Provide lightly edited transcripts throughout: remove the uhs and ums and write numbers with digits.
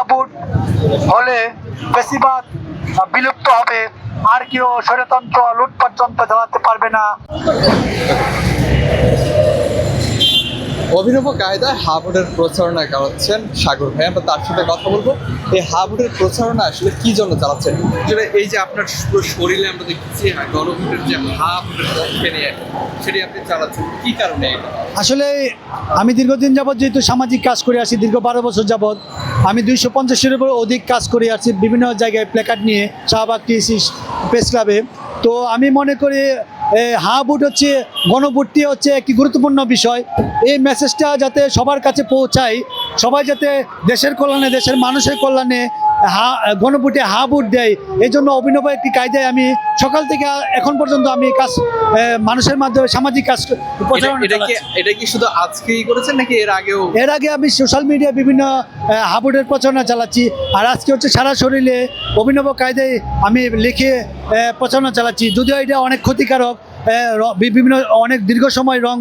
Vote হলে বেশিরভাগ বিলুপ্ত হবে, আর কেউ ষড়যন্ত্র লুটপাটযন্ত্র চালাতে পারবে না। অভিনব কায়দায় হা ভোটের প্রচারণা চালাচ্ছেন সাগর ভাই, আমরা তার সাথে কথা বলবো। এই হা ভোটের প্রচারণা আসলে কি জন্য চালাচ্ছেন? আসলে এই যে আপনার পুরো শরীরে আমরা দেখতেছি গণভোটের যে হা ভোটের পক্ষে নিয়ে সেটি আপনি চালাচ্ছেন কি কারণে? আসলে আমি দীর্ঘদিন যাবৎ যেহেতু সামাজিক কাজ করে আসি, দীর্ঘ 12 বছর যাবৎ আমি 250-এর উপর অধিক কাজ করে আসছি বিভিন্ন জায়গায় প্ল্যাকার্ড নিয়ে শাহবাগ টিএসসি প্রেস ক্লাবে। তো আমি মনে করি হা ভোট হচ্ছে, গণভোটটি হচ্ছে একটি গুরুত্বপূর্ণ বিষয়। এই মেসেজটা যাতে সবার কাছে পৌঁছায়, সবাই যাতে দেশের কল্যাণে, দেশের মানুষের কল্যাণে গণভোটে হা ভোট দেয়, এই জন্য অভিনব একটি কায়দায় আমি সকাল থেকে এখন পর্যন্ত আমি কাজ মানুষের মাধ্যমে সামাজিক কাজ এটা কি শুধু আজকেই করেছেন নাকি এর আগে আমি সোশ্যাল মিডিয়ায় বিভিন্ন হা ভোটের প্রচারণা চালাচ্ছি, আর আজকে হচ্ছে সারা শরীরে অভিনব কায়দায় আমি লিখে প্রচারণা চালাচ্ছি। যদিও এটা অনেক ক্ষতিকারক, বিভিন্ন অনেক দীর্ঘ সময় রং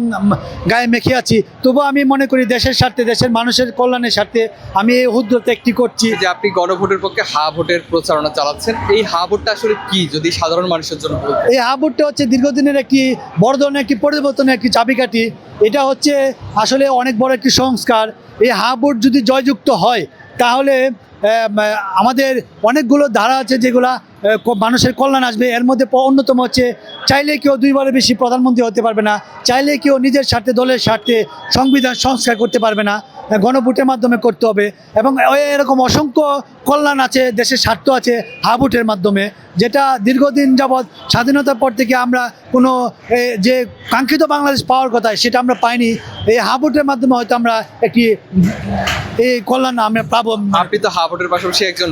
গায়ে মেখে আছি, তবুও আমি মনে করি দেশের স্বার্থে, দেশের মানুষের কল্যাণের স্বার্থে আমি এই উদ্যোগ একটি করছি। যে আপনি গণভোটের পক্ষে হা ভোটের প্রচারণা চালাচ্ছেন, এই হা ভোটটা আসলে কি, যদি সাধারণ মানুষের জন্য বলতেন? এই হা ভোটটা হচ্ছে দীর্ঘদিনের একটি বড় ধরনের একটি পরিবর্তনের একটি চাবিকাঠি। এটা হচ্ছে আসলে অনেক বড় একটি সংস্কার। এই হা ভোট যদি জয়যুক্ত হয় তাহলে আমাদের অনেকগুলো ধারা আছে যেগুলা মানুষের কল্যাণ আসবে। এর মধ্যে অন্যতম হচ্ছে, চাইলে কেউ 2বারের বেশি প্রধানমন্ত্রী হতে পারবে না, চাইলে কেউ নিজের স্বার্থে, দলের স্বার্থে সংবিধান সংস্কার করতে পারবে না, গণভোটের মাধ্যমে করতে হবে। এবং এরকম অসংখ্য কল্যাণ আছে, দেশের স্বার্থ আছে হা ভোটের মাধ্যমে, যেটা দীর্ঘদিন যাবৎ স্বাধীনতার পর থেকে আমরা কোনো যে কাঙ্ক্ষিত বাংলাদেশ পাওয়ার কথা সেটা আমরা পাইনি। এই হা ভোটের মাধ্যমে হয়তো আমরা একটি এই কল্যাণ আমরা পাবো। আপনি তো হা ভোটের পাশাপাশি একজন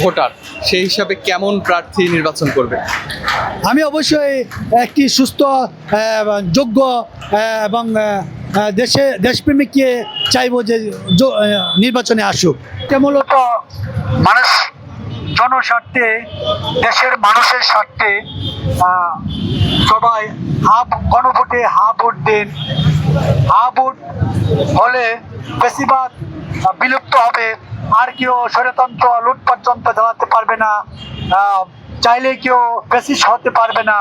ভোটার, সেই হিসাবে কেমন প্রার্থী নির্বাচন করবেন? আমি অবশ্যই একটি সুস্থ, যোগ্য এবং দেশপ্রেমিককে চাইবো যে নির্বাচনে আসুক। এটা মূলত মানুষ জনস্বার্থে, দেশের মানুষের স্বার্থে সবাই গণভোটে হা ভোট দিন। হা ভোট হলে বেশিরভাগ বিলুপ্ত হবে, আর কেউ ষড়যন্ত্র লুটপাটযন্ত্র চালাতে পারবে না, চাইলে কেউ ফ্যাসিস্ট হতে পারবে না,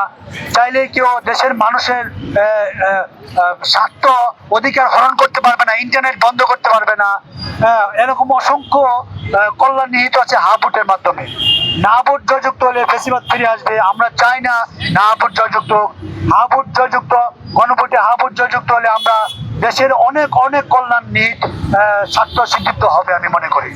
চাইলে কেউ দেশের মানুষের স্বার্থ অধিকার হরণ করতে পারবে না, ইন্টারনেট বন্ধ করতে পারবে না। এরকম অসংখ্য কল্যাণ নিহিত আছে হা ভোটের মাধ্যমে। না ভোট জয়যুক্ত হলে ফ্যাসিবাদ ফিরে আসবে। আমরা চাই না না ভোট জয়যুক্ত। হা ভোট জয়যুক্ত, গণভোটে হা ভোট জয়যুক্ত হলে আমরা দেশের অনেক অনেক কল্যাণ নিহিত স্বার্থ সিদ্ধিত হবে আমি মনে করি।